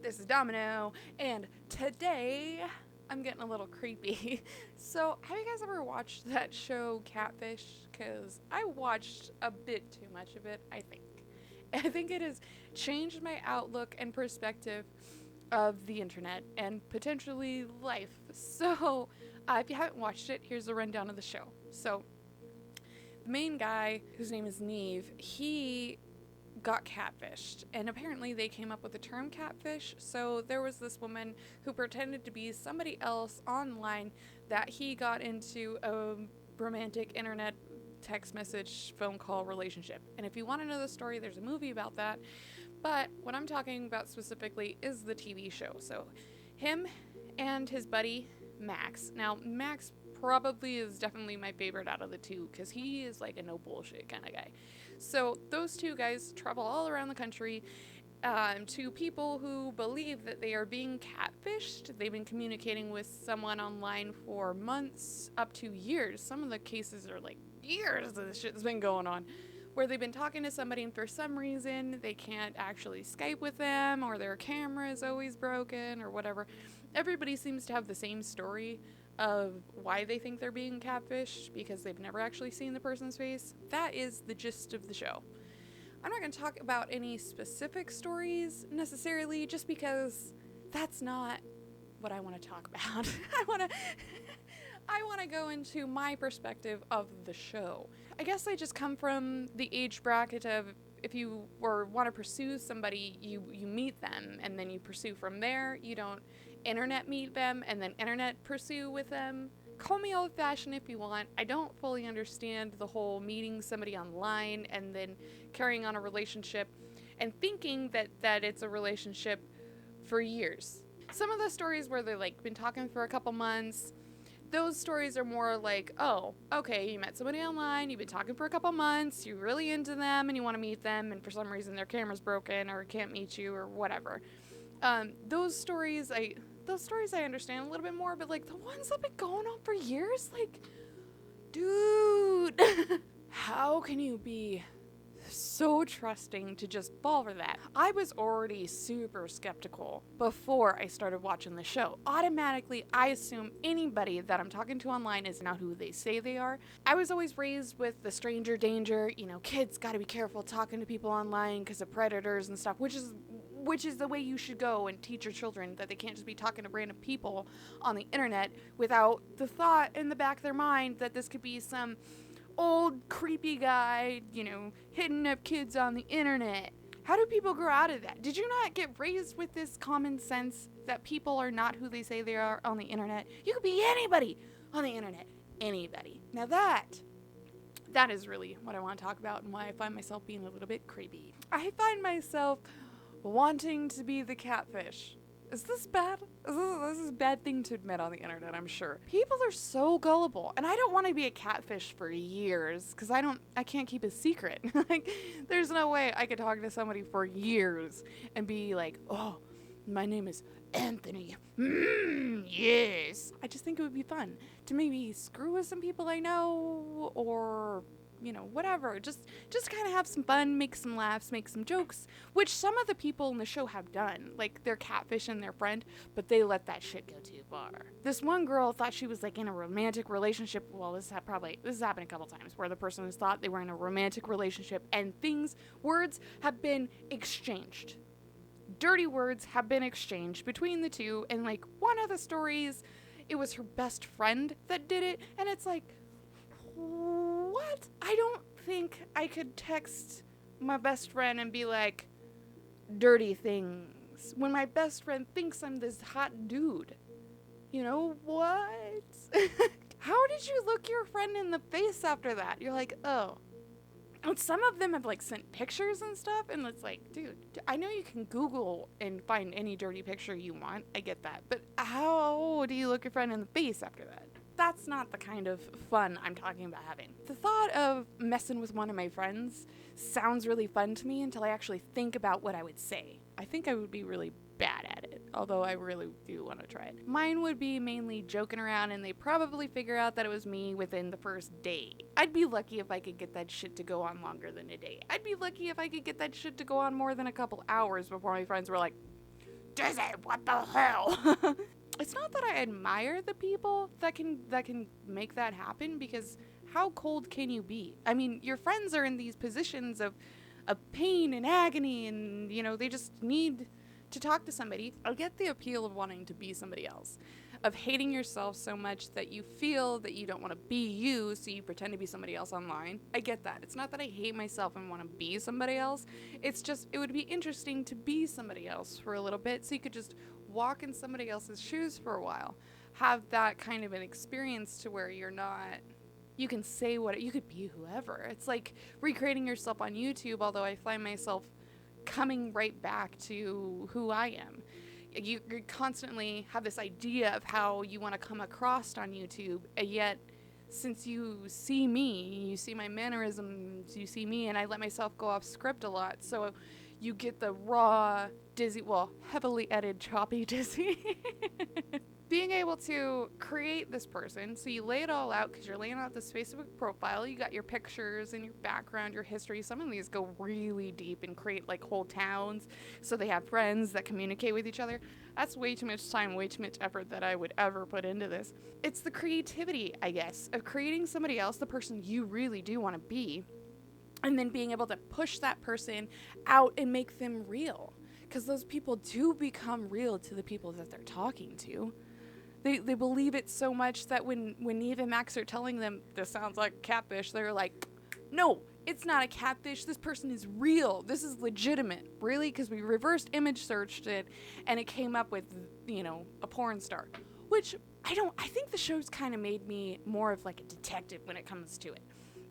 This is Domino, and today I'm getting a little creepy. So, have you guys ever watched that show Catfish? Because I watched a bit too much of it, I think. I think it has changed my outlook and perspective of the internet and potentially life. So, if you haven't watched it, here's a rundown of the show. So, the main guy, whose name is Neve, he got catfished, and apparently they came up with the term catfish. So there was this woman who pretended to be somebody else online that he got into a romantic internet text message phone call relationship. And if you want to know the story, there's a movie about that, but what I'm talking about specifically is the TV show. So him and his buddy Max. Now Max probably is definitely my favorite out of the two because he is like a no bullshit kind of guy. So those two guys travel all around the country to people who believe that they are being catfished. They've been communicating with someone online for months, up to years. Some of the cases are like years that this shit's been going on, where they've been talking to somebody and for some reason they can't actually Skype with them, or their camera is always broken, or whatever. Everybody seems to have the same story of why they think they're being catfished because they've never actually seen the person's face. That is the gist of the show. I'm not going to talk about any specific stories necessarily, just because that's not what I want to talk about. I want to go into my perspective of the show. I guess I just come from the age bracket of, if you want to pursue somebody, you meet them and then you pursue from there. You don't internet meet them and then internet pursue with them. Call me old-fashioned if you want. I don't fully understand the whole meeting somebody online and then carrying on a relationship and thinking that it's a relationship for years. Some of the stories where they've like been talking for a couple months, those stories are more like, oh, okay, you met somebody online, you've been talking for a couple months, you're really into them and you want to meet them, and for some reason their camera's broken or can't meet you or whatever. Those stories I understand a little bit more, but like the ones that have been going on for years, like, dude, how can you be so trusting to just fall for that? I was already super skeptical before I started watching the show. Automatically, I assume anybody that I'm talking to online is not who they say they are. I was always raised with the stranger danger, kids gotta be careful talking to people online because of predators and stuff, which is the way you should go and teach your children, that they can't just be talking to random people on the internet without the thought in the back of their mind that this could be some old creepy guy, hitting up kids on the internet. How do people grow out of that? Did you not get raised with this common sense that people are not who they say they are on the internet? You could be anybody on the internet. Anybody. Now that is really what I want to talk about and why I find myself being a little bit creepy. I find myself wanting to be the catfish. Is this bad? This is a bad thing to admit on the internet, I'm sure. People are so gullible, and I don't want to be a catfish for years because I can't keep a secret. Like, there's no way I could talk to somebody for years and be like, oh, my name is Anthony. Yes. I just think it would be fun to maybe screw with some people I know, or whatever. Just kind of have some fun, make some laughs, make some jokes, which some of the people in the show have done. Like, they're catfishing their friend, but they let that shit go too far. This one girl thought she was like in a romantic relationship. Well, this has happened a couple times where the person has thought they were in a romantic relationship and words have been exchanged. Dirty words have been exchanged between the two, and like one of the stories, it was her best friend that did it, and it's like, what? I don't think I could text my best friend and be like, dirty things, when my best friend thinks I'm this hot dude. What? How did you look your friend in the face after that? You're like, oh. And some of them have like sent pictures and stuff, and it's like, dude, I know you can Google and find any dirty picture you want. I get that. But how do you look your friend in the face after that? That's not the kind of fun I'm talking about having. The thought of messing with one of my friends sounds really fun to me until I actually think about what I would say. I think I would be really bad at it, although I really do want to try it. Mine would be mainly joking around, and they probably figure out that it was me within the first day. I'd be lucky if I could get that shit to go on longer than a day. I'd be lucky if I could get that shit to go on more than a couple hours before my friends were like, dizzy. What the hell? It's not that I admire the people that can make that happen, because how cold can you be? I mean, your friends are in these positions of pain and agony, and they just need to talk to somebody. I get the appeal of wanting to be somebody else, of hating yourself so much that you feel that you don't want to be you, so you pretend to be somebody else online. I get that. It's not that I hate myself and want to be somebody else. It's just, it would be interesting to be somebody else for a little bit, so you could just walk in somebody else's shoes for a while. Have that kind of an experience to where you're not, you can say you could be whoever. It's like recreating yourself on YouTube, although I find myself coming right back to who I am. You constantly have this idea of how you want to come across on YouTube, and yet since you see me, you see my mannerisms, you see me, and I let myself go off script a lot, so you get the raw, dizzy, well, heavily edited, choppy dizzy. Being able to create this person, so you lay it all out, because you're laying out this Facebook profile, you got your pictures and your background, your history. Some of these go really deep and create like whole towns, so they have friends that communicate with each other. That's way too much time, way too much effort that I would ever put into this. It's the creativity, I guess, of creating somebody else, the person you really do want to be, and then being able to push that person out and make them real, because those people do become real to the people that they're talking to. They believe it so much that when Neve and Max are telling them, this sounds like catfish, they're like, no, it's not a catfish. This person is real. This is legitimate. Really? Because we reversed image searched it, and it came up with, a porn star. Which, I think the show's kind of made me more of like a detective when it comes to it.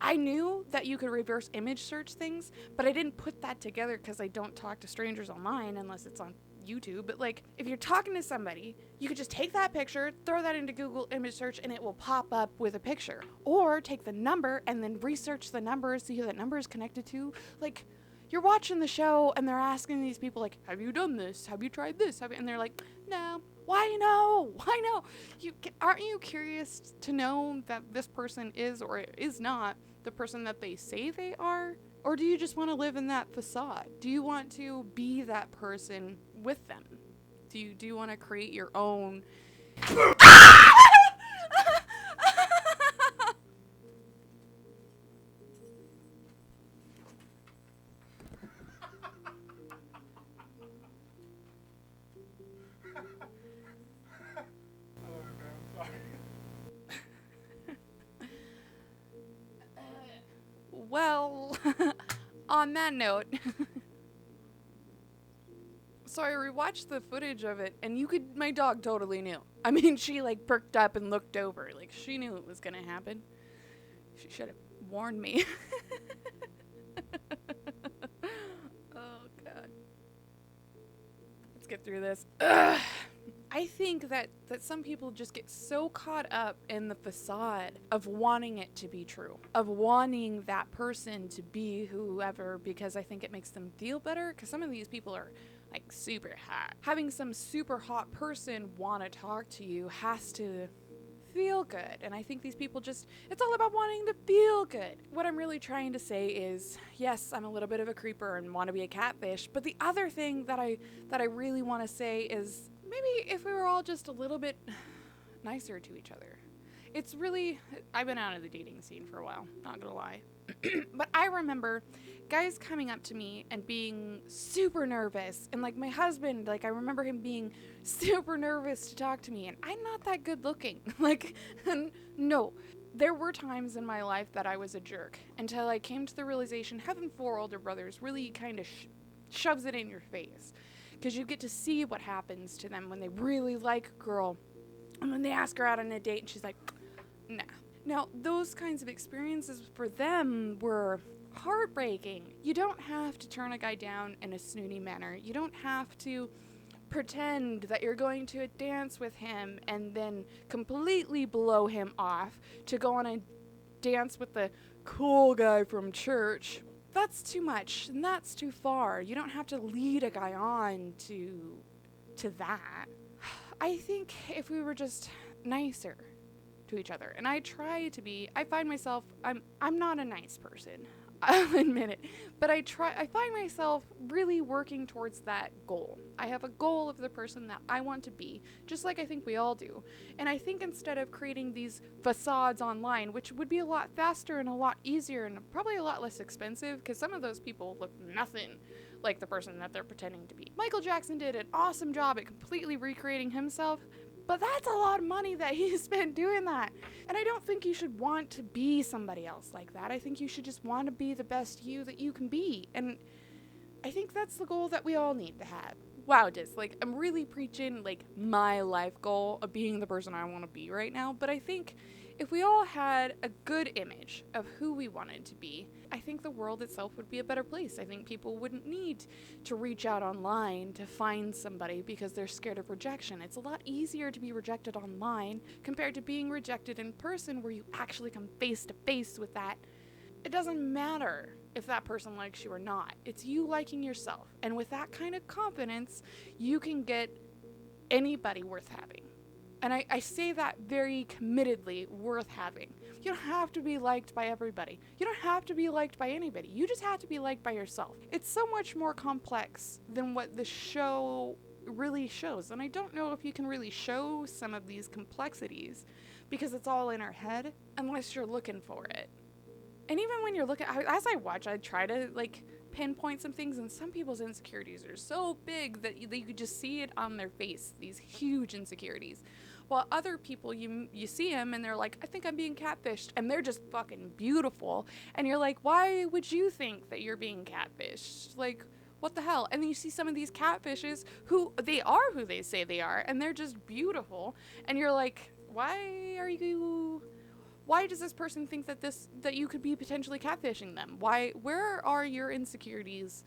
I knew that you could reverse image search things, but I didn't put that together because I don't talk to strangers online unless it's on YouTube. But like, if you're talking to somebody, you could just take that picture, throw that into Google image search, and it will pop up with a picture. Or take the number and then research the number, see who that number is connected to. Like, you're watching the show and they're asking these people like, have you done this? Have you tried this? And they're like, no. Why no? Why no? Aren't you curious to know that this person is or is not the person that they say they are? Or do you just want to live in that facade? Do you want to be that person with them? Do you want to create your own? Well, on that note, so I rewatched the footage of it, and my dog totally knew. I mean, she like perked up and looked over, like she knew it was gonna happen. She should have warned me. Oh God. Let's get through this. Ugh. I think that some people just get so caught up in the facade of wanting it to be true, of wanting that person to be whoever, because I think it makes them feel better, because some of these people are like super hot. Having some super hot person want to talk to you has to feel good, and I think these people just, it's all about wanting to feel good. What I'm really trying to say is, yes, I'm a little bit of a creeper and want to be a catfish, but the other thing that I really want to say is, maybe if we were all just a little bit nicer to each other. It's really, I've been out of the dating scene for a while, not gonna lie. But I remember guys coming up to me and being super nervous. And like my husband, like I remember him being super nervous to talk to me. And I'm not that good looking. Like, no. There were times in my life that I was a jerk until I came to the realization having 4 older brothers really kind of shoves it in your face. Because you get to see what happens to them when they really like a girl, and when they ask her out on a date and she's like, nah. Now, those kinds of experiences for them were heartbreaking. You don't have to turn a guy down in a snooty manner. You don't have to pretend that you're going to a dance with him and then completely blow him off to go on a dance with the cool guy from church. That's too much, and that's too far. You don't have to lead a guy on to that. I think if we were just nicer to each other, and I try to be, I find myself, I'm not a nice person. I'll admit it. But I find myself really working towards that goal. I have a goal of the person that I want to be, just like I think we all do. And I think instead of creating these facades online, which would be a lot faster and a lot easier and probably a lot less expensive, because some of those people look nothing like the person that they're pretending to be. Michael Jackson did an awesome job at completely recreating himself, but that's a lot of money that he spent doing that. And I don't think you should want to be somebody else like that. I think you should just want to be the best you that you can be. And I think that's the goal that we all need to have. Wow, Diz, like, I'm really preaching, like, my life goal of being the person I want to be right now. But I think if we all had a good image of who we wanted to be, I think the world itself would be a better place. I think people wouldn't need to reach out online to find somebody because they're scared of rejection. It's a lot easier to be rejected online compared to being rejected in person where you actually come face to face with that. It doesn't matter if that person likes you or not. It's you liking yourself. And with that kind of confidence, you can get anybody worth having. And I say that very committedly, worth having. You don't have to be liked by everybody. You don't have to be liked by anybody. You just have to be liked by yourself. It's so much more complex than what the show really shows. And I don't know if you can really show some of these complexities because it's all in our head unless you're looking for it. And even when you're looking, as I watch, I try to like pinpoint some things, and some people's insecurities are so big that you could just see it on their face, these huge insecurities. While other people, you see them and they're like, I think I'm being catfished, and they're just fucking beautiful. And you're like, why would you think that you're being catfished? Like, what the hell? And then you see some of these catfishes who they say they are, and they're just beautiful. And you're like, why does this person think that you could be potentially catfishing them? Where are your insecurities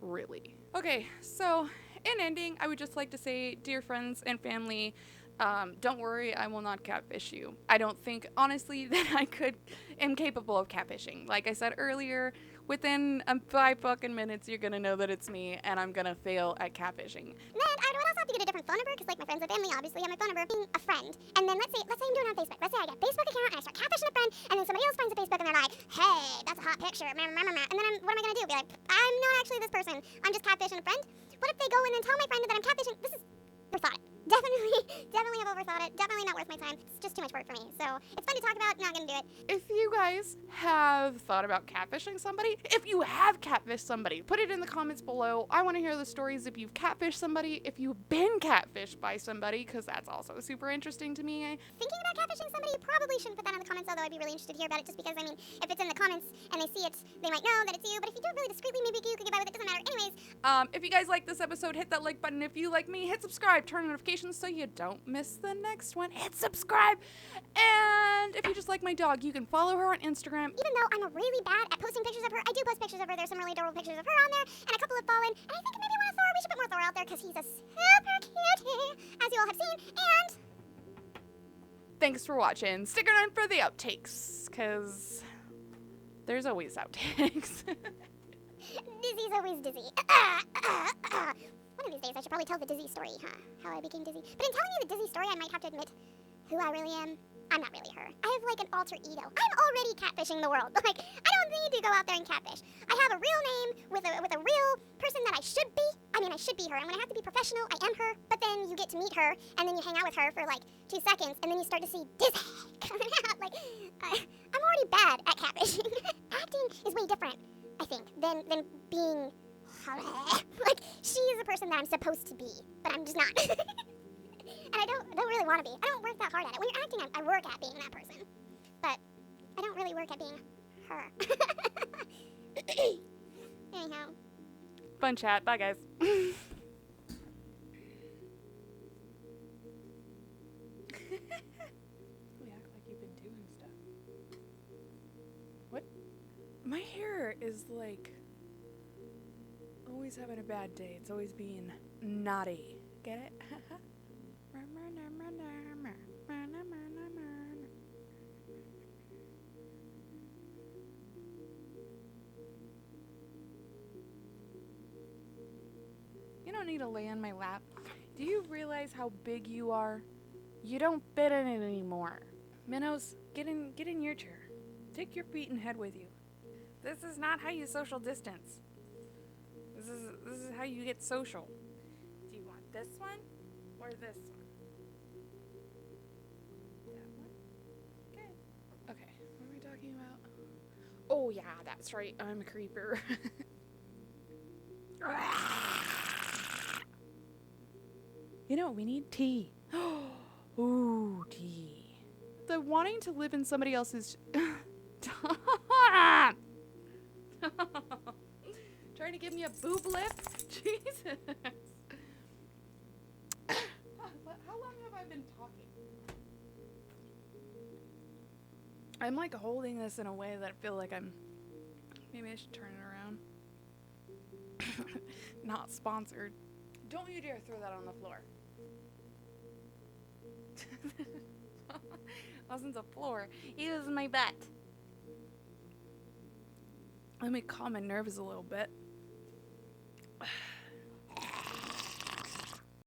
really? Okay, so in ending, I would just like to say, dear friends and family, don't worry, I will not catfish you. I don't think, honestly, that am capable of catfishing. Like I said earlier, within 5 fucking minutes, you're gonna know that it's me, and I'm gonna fail at catfishing. Then I would also have to get a different phone number, because like my friends and family obviously have my phone number. Being a friend, and then let's say I'm doing it on Facebook. Let's say I get a Facebook account and I start catfishing a friend, and then somebody else finds a Facebook and they're like, hey, that's a hot picture, and then what am I gonna do? Be like, I'm not actually this person. I'm just catfishing a friend. What if they go in and tell my friend that I'm catfishing? This is overthought it. Definitely have overthought it. Definitely not worth my time. It's just too much work for me. So it's fun to talk about. Not gonna do it. If you guys have thought about catfishing somebody, if you have catfished somebody, put it in the comments below. I want to hear the stories if you've catfished somebody, if you've been catfished by somebody, because that's also super interesting to me. Thinking about catfishing somebody, you probably shouldn't put that in the comments, although I'd be really interested to hear about it, just because, I mean, if it's in the comments and they see it, they might know that it's you, but if you do it really discreetly, maybe you could get by with it. Doesn't matter. Anyways. If you guys like this episode, hit that like button. If you like me, hit subscribe, turn notifications so you don't miss the next one. Hit subscribe. And if you just like my dog, you can follow her on Instagram. Even though I'm really bad at posting pictures of her, I do post pictures of her. There's some really adorable pictures of her on there, and a couple have fallen. And I think maybe one of Thor. We should put more Thor out there because he's a super cutie, as you all have seen. And thanks for watching. Stick around for the outtakes, because there's always outtakes. Dizzy's always dizzy. One of these days I should probably tell the Dizzy story, huh? How I became dizzy. But in telling you the Dizzy story, I might have to admit who I really am. I'm not really her. I have like an alter ego. I'm already catfishing the world. Like, I don't need to go out there and catfish. I have a real name with a real person that I should be. I mean, I should be her. And when I have to be professional, I am her. But then you get to meet her, and then you hang out with her for like 2 seconds, and then you start to see Dizzy coming out. Like, I'm already bad at catfishing. Acting is way different, I think, than being like, she is the person that I'm supposed to be, but I'm just not. And I don't really want to be. I don't work that hard at it. When you're acting, I work at being that person, but I don't really work at being her. Anyhow. Fun chat. Bye, guys. We act like you've been doing stuff. What? My hair is like always having a bad day. It's always being naughty. Get it? You don't need to lay on my lap. Do you realize how big you are? You don't fit in it anymore. Minnows, get in your chair. Take your feet and head with you. This is not how you social distance. This is how you get social. Do you want this one or this one? That one? Okay. Okay, what am I talking about? Oh yeah, that's right. I'm a creeper. You know, we need tea. Ooh, tea. The wanting to live in somebody else's trying to give me a boob lip? Jesus. How long have I been talking? I'm like holding this in a way that I feel like maybe I should turn it around. Not sponsored. Don't you dare throw that on the floor. Wasn't the floor. It was my butt. Let me calm my nerves a little bit.